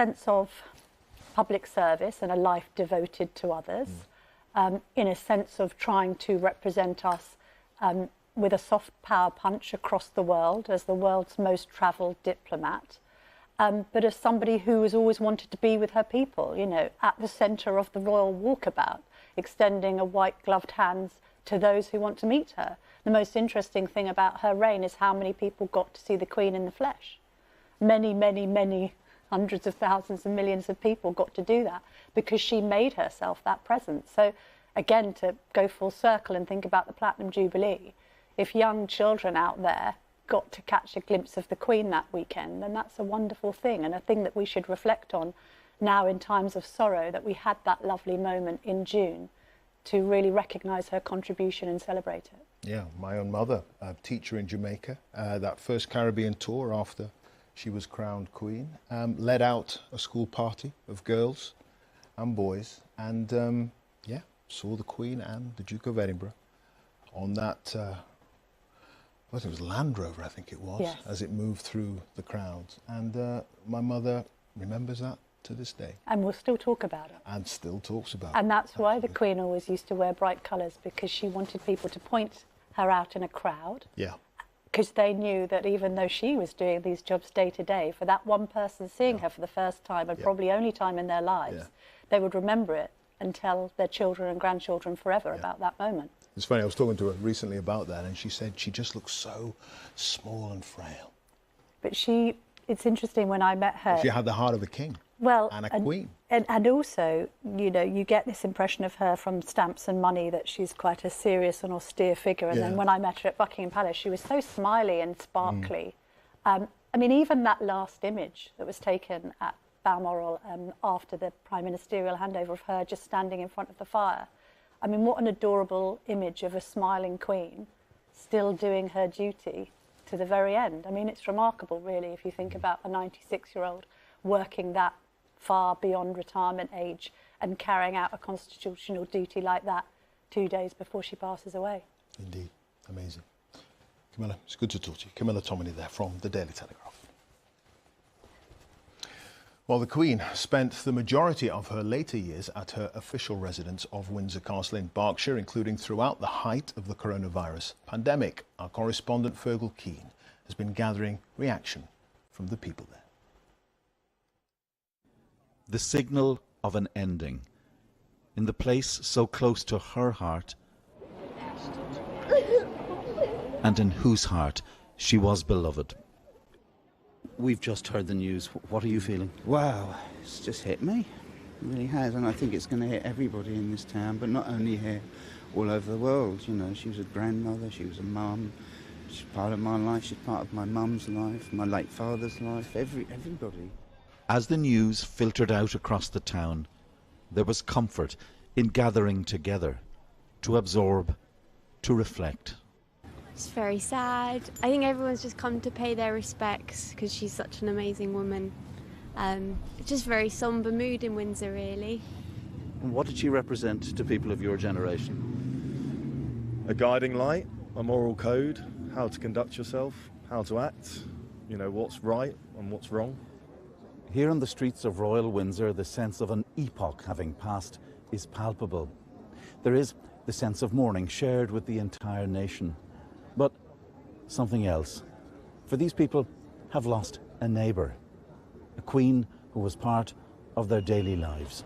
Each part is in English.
sense of public service and a life devoted to others, in a sense of trying to represent us with a soft power punch across the world as the world's most travelled diplomat, but as somebody who has always wanted to be with her people, you know, at the centre of the royal walkabout, extending a white-gloved hand to those who want to meet her. The most interesting thing about her reign is how many people got to see the Queen in the flesh. Many, many, many hundreds of thousands and millions of people got to do that because she made herself that presence. So again, to go full circle and think about the Platinum Jubilee, if young children out there got to catch a glimpse of the Queen that weekend, then that's a wonderful thing, and a thing that we should reflect on now in times of sorrow, that we had that lovely moment in June to really recognise her contribution and celebrate it. Yeah, my own mother, a teacher in Jamaica, that first Caribbean tour after she was crowned Queen, led out a school party of girls and boys, and yeah, saw the Queen and the Duke of Edinburgh on that, I think it was Land Rover, I think it was, yes, as it moved through the crowds. And my mother remembers that to this day. And we'll still talk about it. And still talks about it. And that's why the Queen always used to wear bright colours, because she wanted people to point her out in a crowd. Yeah. Because they knew that even though she was doing these jobs day to day, for that one person seeing her for the first time, and probably only time in their lives, they would remember it and tell their children and grandchildren forever about that moment. It's funny, I was talking to her recently about that, and she said she just looks so small and frail. But it's interesting, when I met her, she had the heart of a king. Well, and a queen. And also, you know, you get this impression of her from Stamps and Money that she's quite a serious and austere figure. And then when I met her at Buckingham Palace, she was so smiley and sparkly. I mean, even that last image that was taken at Balmoral after the prime ministerial handover of her just standing in front of the fire. I mean, what an adorable image of a smiling queen still doing her duty to the very end. I mean, it's remarkable, really, if you think about a 96-year-old working that far beyond retirement age and carrying out a constitutional duty like that 2 days before she passes away. Indeed. Amazing. Camilla, it's good to talk to you. Camilla Tominey there from the Daily Telegraph. Well, the Queen spent the majority of her later years at her official residence of Windsor Castle in Berkshire, including throughout the height of the coronavirus pandemic. Our correspondent Fergal Keane has been gathering reaction from the people there. The signal of an ending, in the place so close to her heart, and in whose heart she was beloved. We've just heard the news. What are you feeling? Wow, it's just hit me. It really has, and I think it's going to hit everybody in this town, but not only here, all over the world. You know, she was a grandmother, she was a mum, she's part of my life, she's part of my mum's life, my late father's life, everybody. As the news filtered out across the town, there was comfort in gathering together to absorb, to reflect. It's very sad. I think everyone's just come to pay their respects because she's such an amazing woman. It's just very sombre mood in Windsor, really. And what did she represent to people of your generation? A guiding light, a moral code, how to conduct yourself, how to act, you know, what's right and what's wrong. Here on the streets of Royal Windsor, the sense of an epoch having passed is palpable. There is the sense of mourning shared with the entire nation. But something else. For these people have lost a neighbour, a queen who was part of their daily lives.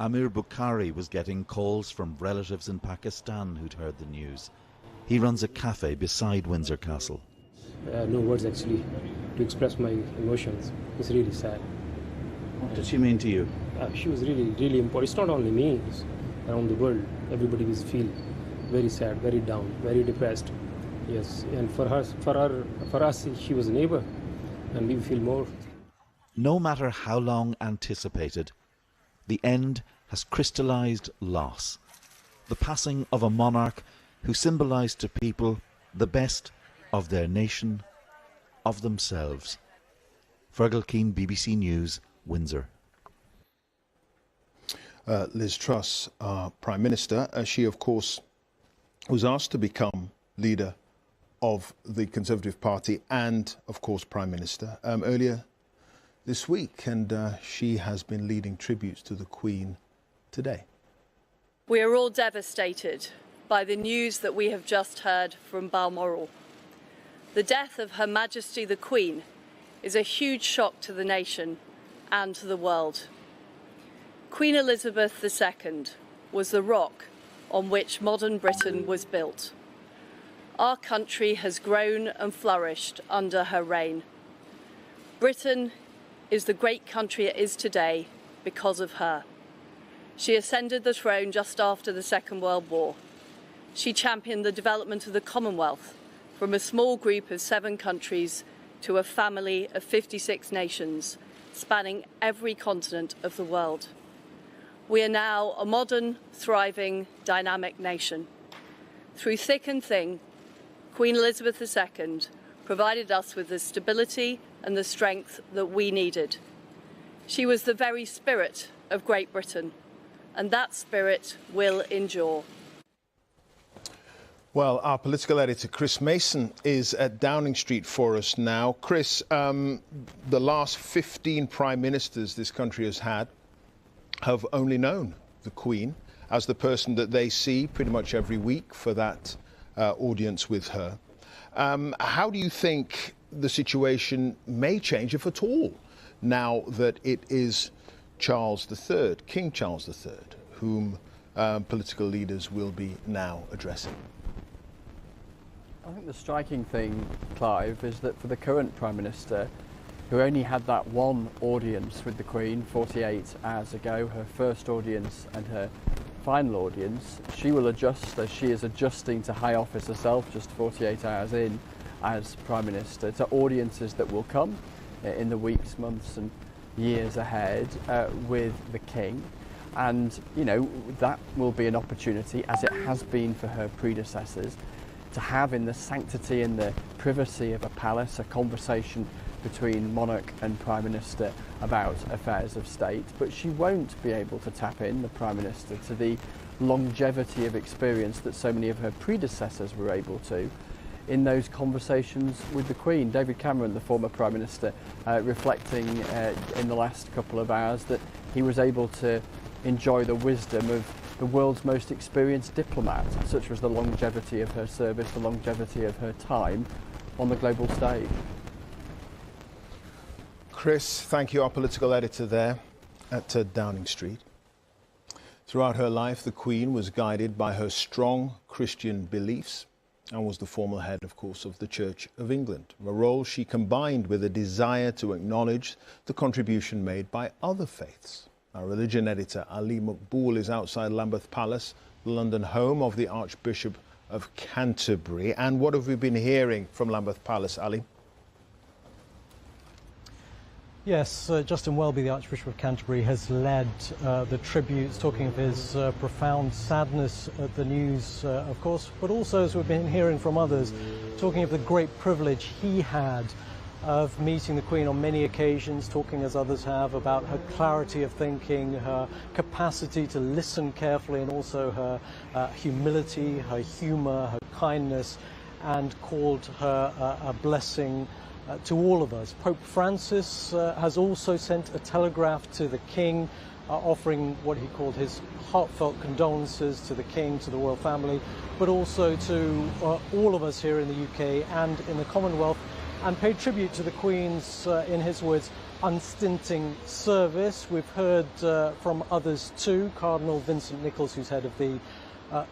Amir Bukhari was getting calls from relatives in Pakistan who'd heard the news. He runs a cafe beside Windsor Castle. No words actually to express my emotions. It's really sad. What did she mean to you? She was really, really important. It's not only me, it's around the world. Everybody will feel very sad, very down, very depressed. Yes, and for us, she was a neighbour, and we feel more. No matter how long anticipated, the end has crystallised loss. The passing of a monarch who symbolised to people the best of their nation, of themselves. Fergal Keane, BBC News, Windsor. Liz Truss, our Prime Minister, she of course was asked to become leader of the Conservative Party and of course Prime Minister. Earlier this week, and she has been leading tributes to the Queen today. We are all devastated by the news that we have just heard from Balmoral. The death of Her Majesty the Queen is a huge shock to the nation and to the world. Queen Elizabeth II was the rock on which modern Britain was built. Our country has grown and flourished under her reign. Britain is the great country it is today because of her. She ascended the throne just after the Second World War. She championed the development of the Commonwealth from a small group of 7 countries to a family of 56 nations, spanning every continent of the world. We are now a modern, thriving, dynamic nation. Through thick and thin, Queen Elizabeth II provided us with the stability and the strength that we needed. She was the very spirit of Great Britain, and that spirit will endure. Well, our political editor, Chris Mason, is at Downing Street for us now. Chris, the last 15 prime ministers this country has had have only known the Queen as the person that they see pretty much every week for that audience with her. How do you think the situation may change, if at all, now that it is Charles III, King Charles III, whom political leaders will be now addressing? I think the striking thing, Clive, is that for the current Prime Minister, who only had that one audience with the Queen 48 hours ago, her first audience and her final audience, she will adjust as she is adjusting to high office herself just 48 hours in as Prime Minister to audiences that will come in the weeks, months and years ahead with the King. And, you know, that will be an opportunity, as it has been for her predecessors, to have in the sanctity and the privacy of a palace a conversation between monarch and Prime Minister about affairs of state. But she won't be able to tap in, the Prime Minister, to the longevity of experience that so many of her predecessors were able to in those conversations with the Queen. David Cameron, the former Prime Minister, reflecting in the last couple of hours that he was able to enjoy the wisdom of the world's most experienced diplomat. Such was the longevity of her service, the longevity of her time on the global stage. Chris, thank you, our political editor there at Downing Street. Throughout her life, the Queen was guided by her strong Christian beliefs and was the former head, of course, of the Church of England, a role she combined with a desire to acknowledge the contribution made by other faiths. Our religion editor, Ali Maqbool, is outside Lambeth Palace, the London home of the Archbishop of Canterbury. And what have we been hearing from Lambeth Palace, Ali? Yes, Justin Welby, the Archbishop of Canterbury, has led the tributes, talking of his profound sadness at the news, of course, but also, as we've been hearing from others, talking of the great privilege he had of meeting the Queen on many occasions, talking, as others have, about her clarity of thinking, her capacity to listen carefully, and also her humility, her humour, her kindness, and called her a blessing to all of us. Pope Francis has also sent a telegraph to the King, offering what he called his heartfelt condolences to the King, to the royal family, but also to all of us here in the UK and in the Commonwealth, and paid tribute to the Queen's, in his words, unstinting service. We've heard from others too. Cardinal Vincent Nichols, who's head of the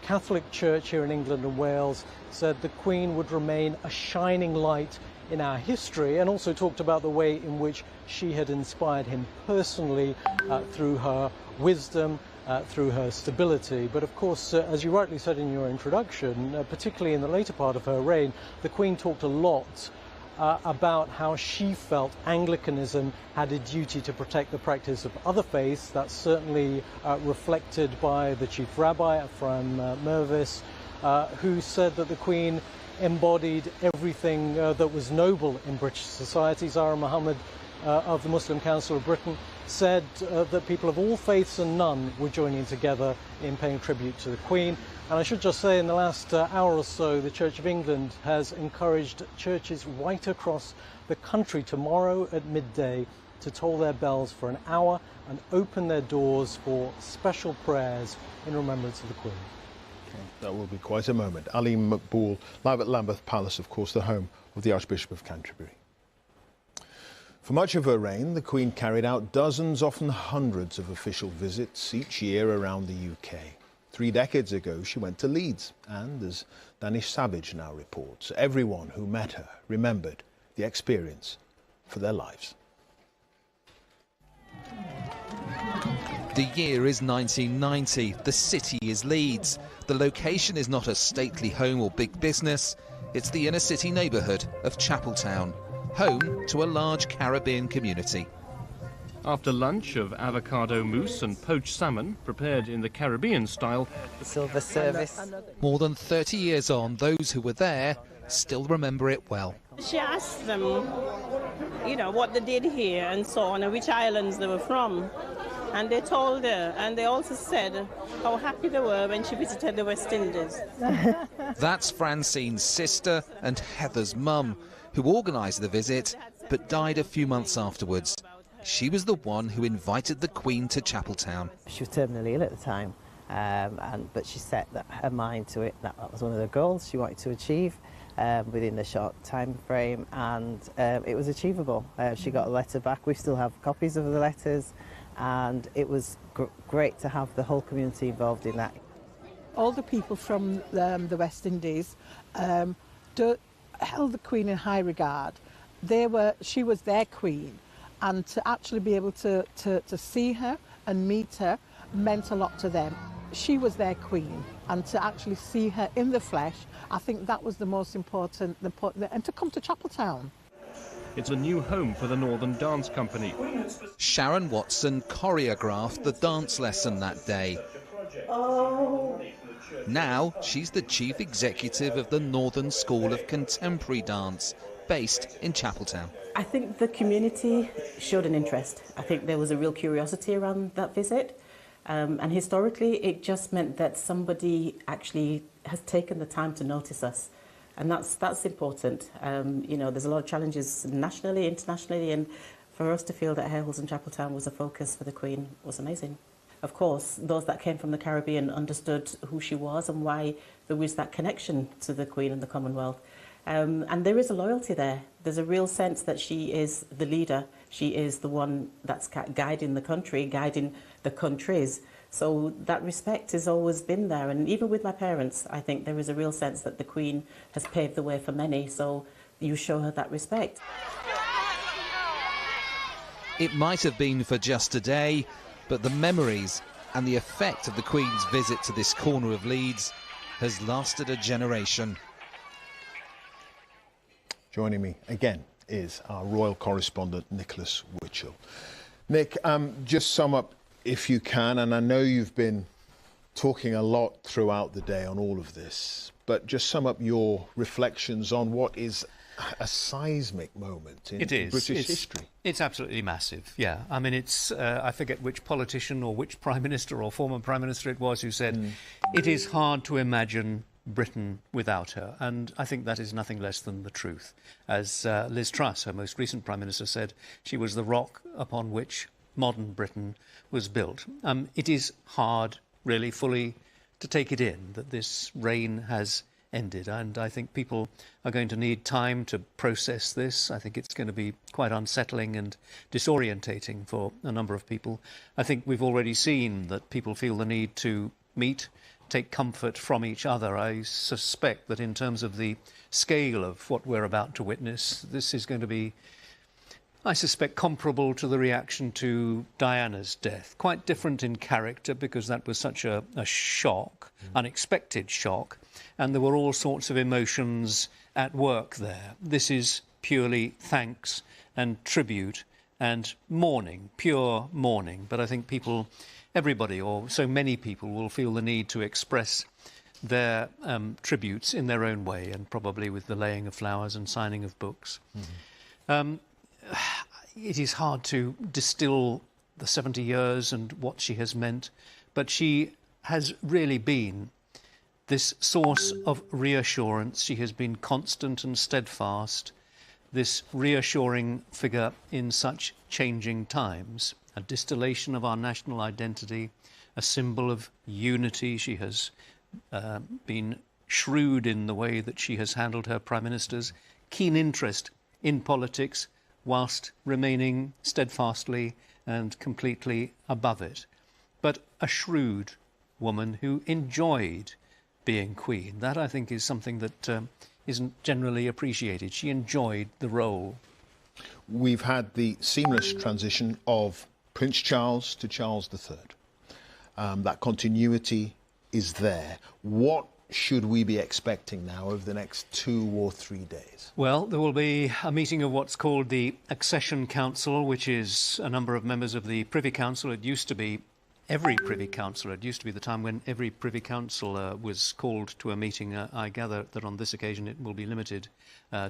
Catholic Church here in England and Wales, said the Queen would remain a shining light in our history, and also talked about the way in which she had inspired him personally through her wisdom, through her stability. But of course, as you rightly said in your introduction, particularly in the later part of her reign, the Queen talked a lot about how she felt Anglicanism had a duty to protect the practice of other faiths. That's certainly reflected by the Chief Rabbi, Ephraim Mervis, who said that the Queen embodied everything that was noble in British society. Zahra Muhammad of the Muslim Council of Britain said that people of all faiths and none were joining together in paying tribute to the Queen. And I should just say, in the last hour or so, the Church of England has encouraged churches right across the country tomorrow at midday to toll their bells for an hour and open their doors for special prayers in remembrance of the Queen. That will be quite a moment. Ali Maqbool, live at Lambeth Palace, of course, the home of the Archbishop of Canterbury. For much of her reign, the Queen carried out dozens, often hundreds of official visits each year around the UK. 3 decades ago, she went to Leeds, and as Danish Savage now reports, everyone who met her remembered the experience for their lives. The year is 1990. The city is Leeds. The location is not a stately home or big business. It's the inner city neighbourhood of Chapeltown, home to a large Caribbean community. After lunch of avocado mousse and poached salmon, prepared in the Caribbean style, silver service. More than 30 years on, those who were there still remember it well. She asked them, you know, what they did here and so on, and which islands they were from. And they told her, and they also said how happy they were when she visited the West Indies. That's Francine's sister and Heather's mum, who organised the visit, but died a few months afterwards. She was the one who invited the Queen to Chapeltown. She was terminally ill at the time, but she set her mind to it. That was one of the goals she wanted to achieve within the short time frame, and it was achievable. She got a letter back. We still have copies of the letters, and it was great to have the whole community involved in that. All the people from the West Indies held the Queen in high regard. She was their Queen, and to actually be able to see her and meet her meant a lot to them. She was their Queen, and to actually see her in the flesh, I think that was the most important, and to come to Chapeltown. It's a new home for the Northern Dance Company. Sharon Watson choreographed the dance lesson that day. Now she's the chief executive of the Northern School of Contemporary Dance, based in Chapeltown. I think the community showed an interest. I think there was a real curiosity around that visit. And historically, it just meant that somebody actually has taken the time to notice us. And that's important. You know, there's a lot of challenges nationally, internationally, and for us to feel that Hales and Chapeltown was a focus for the Queen was amazing. Of course, those that came from the Caribbean understood who she was and why there was that connection to the Queen and the Commonwealth. And there is a loyalty there. There's a real sense that she is the leader. She is the one that's guiding the country, guiding the countries. So that respect has always been there. And even with my parents, I think there is a real sense that the Queen has paved the way for many. So you show her that respect. It might have been for just a day, but the memories and the effect of the Queen's visit to this corner of Leeds has lasted a generation. Joining me again is our royal correspondent, Nicholas Witchell. Nick, just sum up, if you can, and I know you've been talking a lot throughout the day on all of this, but just sum up your reflections on what is a seismic moment in British history. It's absolutely massive, yeah. I mean, it's, I forget which politician or which Prime Minister or former Prime Minister it was who said, it is hard to imagine Britain without her, and I think that is nothing less than the truth. As Liz Truss, her most recent Prime Minister, said, she was the rock upon which modern Britain was built. It is hard, really, fully to take it in that this reign has ended, and I think people are going to need time to process this. I think it's going to be quite unsettling and disorientating for a number of people. I think we've already seen that people feel the need to meet, take comfort from each other. I suspect that in terms of the scale of what we're about to witness, this is going to be, I suspect, comparable to the reaction to Diana's death. Quite different in character because that was such a shock, unexpected shock, and there were all sorts of emotions at work there. This is purely thanks and tribute and mourning, pure mourning. But I think people, everybody, or so many people, will feel the need to express their tributes in their own way, and probably with the laying of flowers and signing of books. It is hard to distill the 70 years and what she has meant, but she has really been this source of reassurance. She has been constant and steadfast. this reassuring figure in such changing times, a distillation of our national identity, a symbol of unity. She has been shrewd in the way that she has handled her prime ministers, keen interest in politics whilst remaining steadfastly and completely above it. But a shrewd woman who enjoyed being queen. That, I think, is something that isn't generally appreciated. She enjoyed the role. We've had the seamless transition of Prince Charles to Charles III. That continuity is there. What should we be expecting now over the next 2 or 3 days? Well, there will be a meeting of what's called the Accession Council, which is a number of members of the Privy Council. It used to be every Privy Councillor. It used to be the time when every Privy Councillor was called to a meeting. I gather that on this occasion it will be limited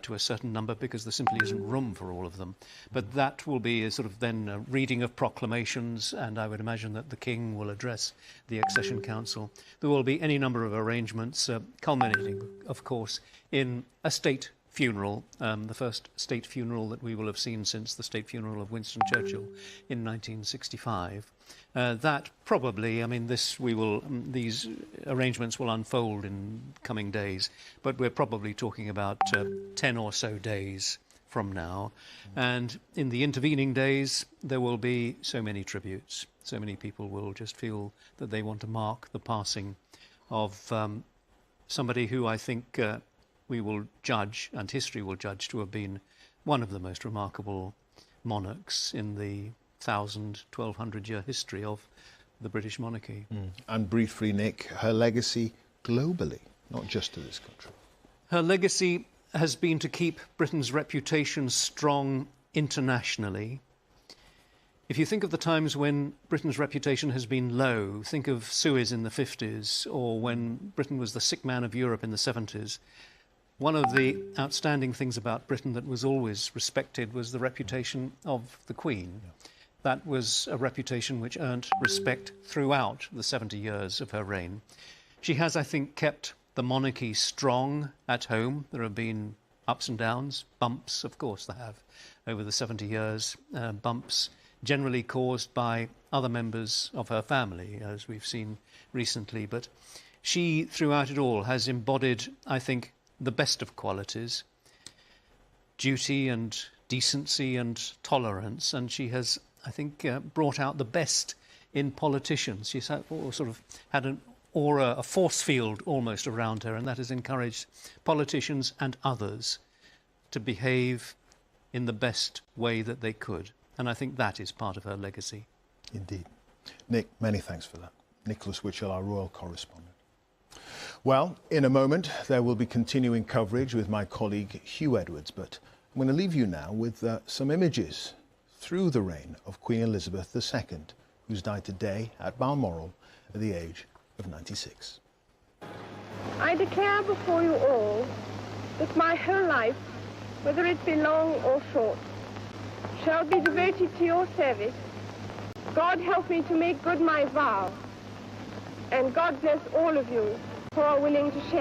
to a certain number because there simply isn't room for all of them. But that will be a sort of then a reading of proclamations, and I would imagine that the King will address the Accession Council. There will be any number of arrangements, culminating, of course, in a state funeral, the first state funeral that we will have seen since the state funeral of Winston Churchill in 1965. That probably, I mean, these arrangements will unfold in coming days, but we're probably talking about 10 or so days from now. And in the intervening days, there will be so many tributes. So many people will just feel that they want to mark the passing of somebody who I think we will judge, and history will judge, to have been one of the most remarkable monarchs in the 1,200-year history of the British monarchy. And briefly, Nick, her legacy globally, not just to this country. Her legacy has been to keep Britain's reputation strong internationally. If you think of the times when Britain's reputation has been low, think of Suez in the 50s, or when Britain was the sick man of Europe in the 70s. One of the outstanding things about Britain that was always respected was the reputation of the Queen. That was a reputation which earned respect throughout the 70 years of her reign. She has, I think, kept the monarchy strong at home. There have been ups and downs, bumps, of course there have, over the 70 years, bumps generally caused by other members of her family, as we've seen recently. But she, throughout it all, has embodied, I think, the best of qualities, duty and decency and tolerance, and she has, I think, brought out the best in politicians. She's sort of had an aura, a force field almost around her, and that has encouraged politicians and others to behave in the best way that they could. And I think that is part of her legacy. Indeed. Nick, many thanks for that. Nicholas Witchell, our royal correspondent. Well, in a moment, there will be continuing coverage with my colleague Hugh Edwards, but I'm going to leave you now with some images through the reign of Queen Elizabeth II, who's died today at Balmoral at the age of 96. I declare before you all that my whole life, whether it be long or short, shall be devoted to your service. God help me to make good my vow, and God bless all of you who are willing to share